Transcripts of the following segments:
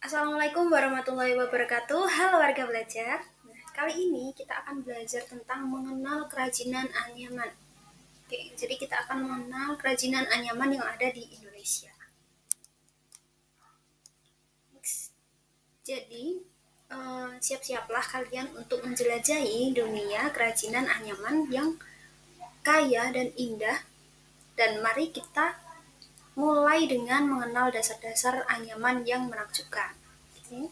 Assalamualaikum warahmatullahi wabarakatuh. Halo warga belajar. Nah, kali ini kita akan belajar tentang mengenal kerajinan anyaman. Oke, jadi kita akan mengenal kerajinan anyaman yang ada di Indonesia. Jadi, siap-siaplah kalian untuk menjelajahi dunia kerajinan anyaman yang kaya dan indah. Dan mari kita mulai dengan mengenal dasar-dasar anyaman yang menakjubkan. Oke.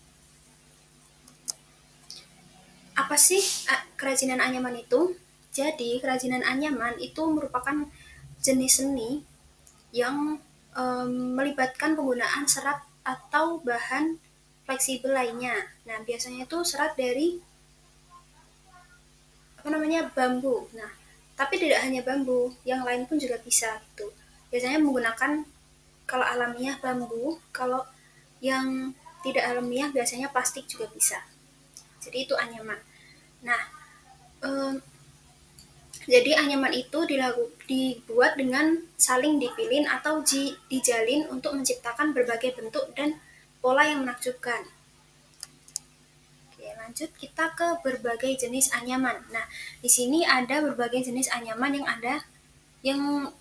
Apa sih kerajinan anyaman itu? Jadi, kerajinan anyaman itu merupakan jenis seni yang melibatkan penggunaan serat atau bahan fleksibel lainnya. Nah, biasanya itu serat dari bambu. Nah, tapi tidak hanya bambu, yang lain pun juga bisa gitu. Biasanya menggunakan kalau alamiah bambu, kalau yang tidak alamiah biasanya plastik juga bisa. Jadi itu anyaman. Nah, jadi anyaman itu dibuat dengan saling dipilin atau dijalin untuk menciptakan berbagai bentuk dan pola yang menakjubkan. Oke, lanjut kita ke berbagai jenis anyaman. Nah, di sini ada berbagai jenis anyaman yang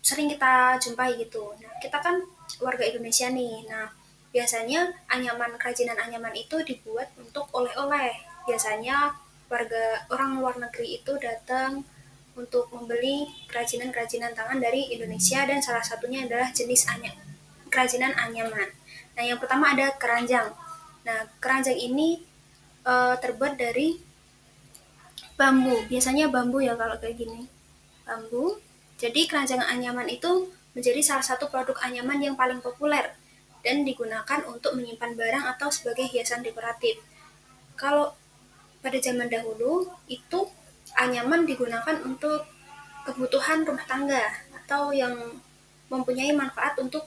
sering kita jumpai gitu. Nah, kita kan warga Indonesia nih. Nah, biasanya kerajinan anyaman itu dibuat untuk oleh-oleh. Biasanya orang luar negeri itu datang untuk membeli kerajinan-kerajinan tangan dari Indonesia dan salah satunya adalah jenis kerajinan anyaman. Nah, yang pertama ada keranjang. Nah, keranjang ini terbuat dari bambu. Biasanya bambu ya kalau kayak gini. Bambu. Jadi keranjang anyaman itu menjadi salah satu produk anyaman yang paling populer dan digunakan untuk menyimpan barang atau sebagai hiasan dekoratif. Kalau pada zaman dahulu itu anyaman digunakan untuk kebutuhan rumah tangga atau yang mempunyai manfaat untuk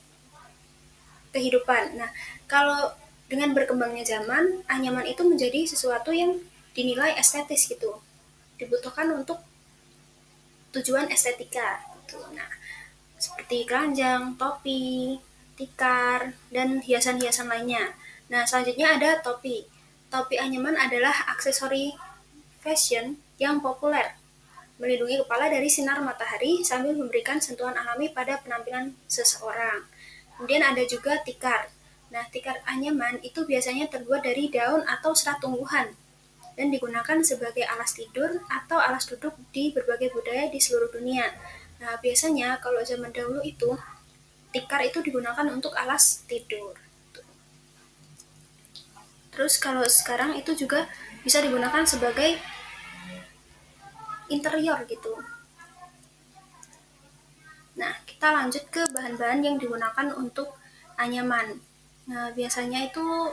kehidupan. Nah, kalau dengan berkembangnya zaman, anyaman itu menjadi sesuatu yang dinilai estetis gitu. Dibutuhkan untuk tujuan estetika gitu. Nah, seperti keranjang, topi, tikar, dan hiasan-hiasan lainnya. Nah, selanjutnya ada topi. Topi anyaman adalah aksesori fashion yang populer, melindungi kepala dari sinar matahari sambil memberikan sentuhan alami pada penampilan seseorang. Kemudian ada juga tikar. Nah, tikar anyaman itu biasanya terbuat dari daun atau serat tumbuhan dan digunakan sebagai alas tidur atau alas duduk di berbagai budaya di seluruh dunia. Nah, biasanya kalau zaman dahulu itu tikar itu digunakan untuk alas tidur. Terus kalau sekarang itu juga bisa digunakan sebagai interior gitu. Nah, kita lanjut ke bahan-bahan yang digunakan untuk anyaman. Nah, biasanya itu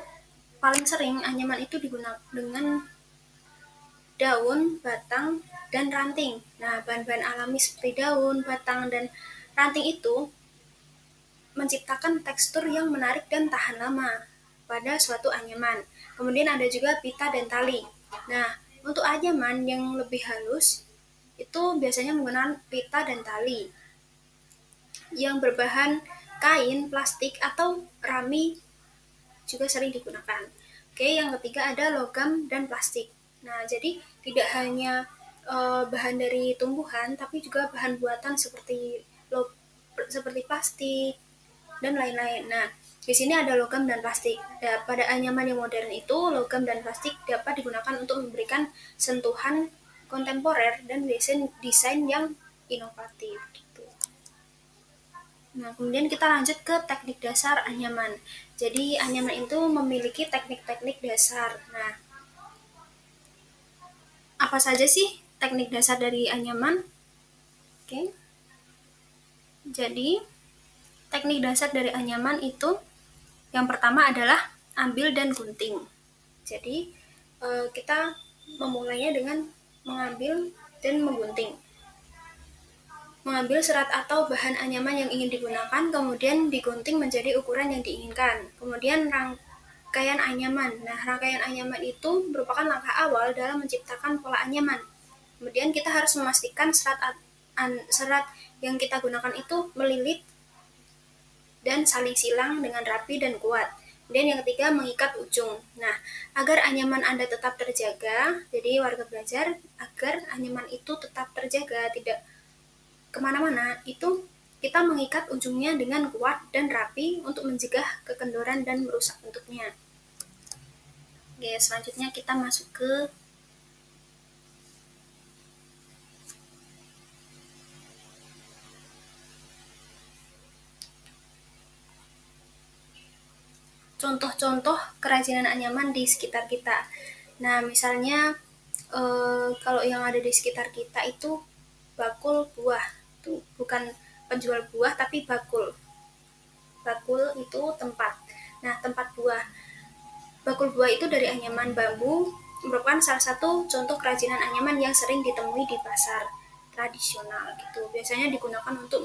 paling sering anyaman itu digunakan dengan daun, batang, dan ranting. Nah, bahan-bahan alami seperti daun, batang, dan ranting itu menciptakan tekstur yang menarik dan tahan lama pada suatu anyaman. Kemudian ada juga pita dan tali. Nah, untuk anyaman yang lebih halus, itu biasanya menggunakan pita dan tali yang berbahan kain, plastik, atau rami juga sering digunakan. Oke, yang ketiga ada logam dan plastik. Nah, jadi tidak hanya bahan dari tumbuhan, tapi juga bahan buatan seperti plastik dan lain-lain. Nah, di sini ada logam dan plastik. Nah, pada anyaman yang modern itu, logam dan plastik dapat digunakan untuk memberikan sentuhan kontemporer dan desain yang inovatif. Nah, kemudian kita lanjut ke teknik dasar anyaman. Jadi, anyaman itu memiliki teknik-teknik dasar. Nah, apa saja sih teknik dasar dari anyaman? Oke. Jadi, teknik dasar dari anyaman itu yang pertama adalah ambil dan gunting. Jadi, kita memulainya dengan mengambil dan menggunting. Mengambil serat atau bahan anyaman yang ingin digunakan, kemudian digunting menjadi ukuran yang diinginkan. Kemudian rangkaian anyaman. Nah, rangkaian anyaman itu merupakan langkah awal dalam menciptakan pola anyaman. Kemudian kita harus memastikan serat yang kita gunakan itu melilit dan saling silang dengan rapi dan kuat. Kemudian yang ketiga, mengikat ujung. Nah, agar anyaman Anda tetap terjaga, jadi warga belajar, agar anyaman itu tetap terjaga, tidak kemana-mana, itu kita mengikat ujungnya dengan kuat dan rapi untuk mencegah kekendoran dan merusak bentuknya. Oke, selanjutnya kita masuk ke contoh-contoh kerajinan anyaman di sekitar kita. Nah, misalnya kalau yang ada di sekitar kita itu bakul buah, tuh bukan penjual buah tapi bakul. Bakul itu tempat. Nah, tempat buah. Bakul buah itu dari anyaman bambu, merupakan salah satu contoh kerajinan anyaman yang sering ditemui di pasar tradisional gitu. Biasanya digunakan untuk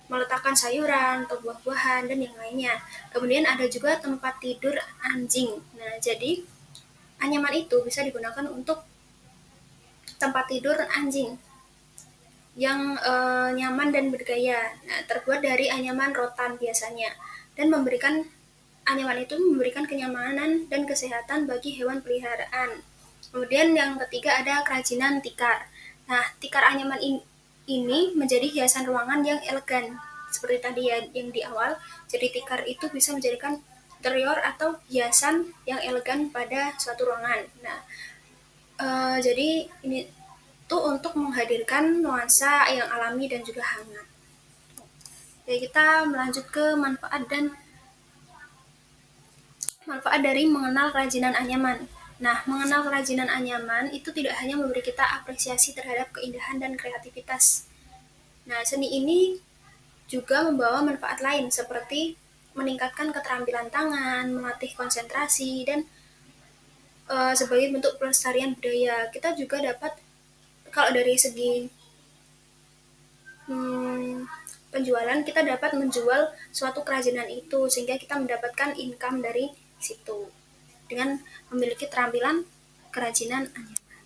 meletakkan sayuran atau buah-buahan dan yang lainnya. Kemudian ada juga tempat tidur anjing. Nah, jadi anyaman itu bisa digunakan untuk tempat tidur anjing yang nyaman dan bergaya. Nah, terbuat dari anyaman rotan biasanya dan anyaman itu memberikan kenyamanan dan kesehatan bagi hewan peliharaan. Kemudian yang ketiga ada kerajinan tikar. Nah, tikar anyaman ini menjadi hiasan ruangan yang elegan. Seperti tadi ya yang di awal, jadi tikar itu bisa menjadikan interior atau hiasan yang elegan pada suatu ruangan. Nah, jadi ini tuh untuk menghadirkan nuansa yang alami dan juga hangat. Jadi kita melanjut ke manfaat dari mengenal kerajinan anyaman. Nah, mengenal kerajinan anyaman itu tidak hanya memberi kita apresiasi terhadap keindahan dan kreativitas. Nah, seni ini juga membawa manfaat lain seperti meningkatkan keterampilan tangan, melatih konsentrasi, dan sebagai bentuk pelestarian budaya. Kita juga dapat, kalau dari segi penjualan, kita dapat menjual suatu kerajinan itu sehingga kita mendapatkan income dari situ dengan memiliki keterampilan kerajinan anyaman.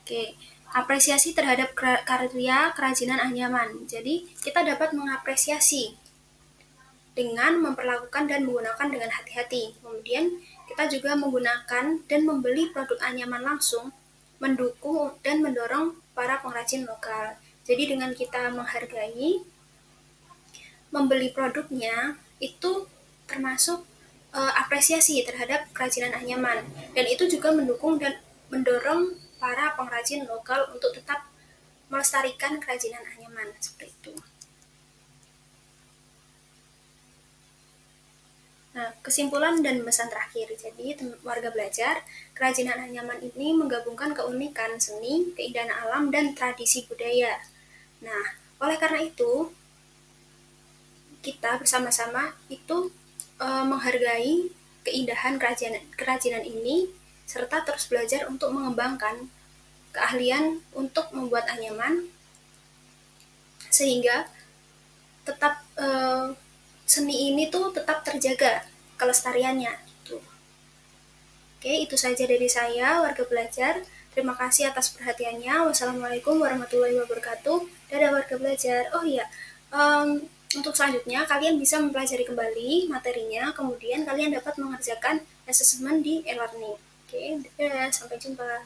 Oke, apresiasi terhadap karya kerajinan anyaman. Jadi kita dapat mengapresiasi dengan memperlakukan dan menggunakan dengan hati-hati. Kemudian kita juga menggunakan dan membeli produk anyaman langsung, mendukung dan mendorong para pengrajin lokal. Jadi dengan kita menghargai, membeli produknya, itu termasuk apresiasi terhadap kerajinan anyaman. Dan itu juga mendukung dan mendorong para pengrajin lokal untuk tetap melestarikan kerajinan anyaman seperti itu. Nah, kesimpulan dan pesan terakhir. Jadi, warga belajar, kerajinan anyaman ini menggabungkan keunikan seni, keindahan alam, dan tradisi budaya. Nah, oleh karena itu, kita bersama-sama itu menghargai keindahan kerajinan ini, serta terus belajar untuk mengembangkan keahlian untuk membuat anyaman, sehingga tetap seni ini tuh tetap terjaga kelestariannya. Gitu. Oke, itu saja dari saya, warga belajar. Terima kasih atas perhatiannya. Wassalamualaikum warahmatullahi wabarakatuh. Dadah warga belajar. Oh iya, untuk selanjutnya kalian bisa mempelajari kembali materinya, kemudian kalian dapat mengerjakan asesmen di e-learning. Oke, dadah, sampai jumpa.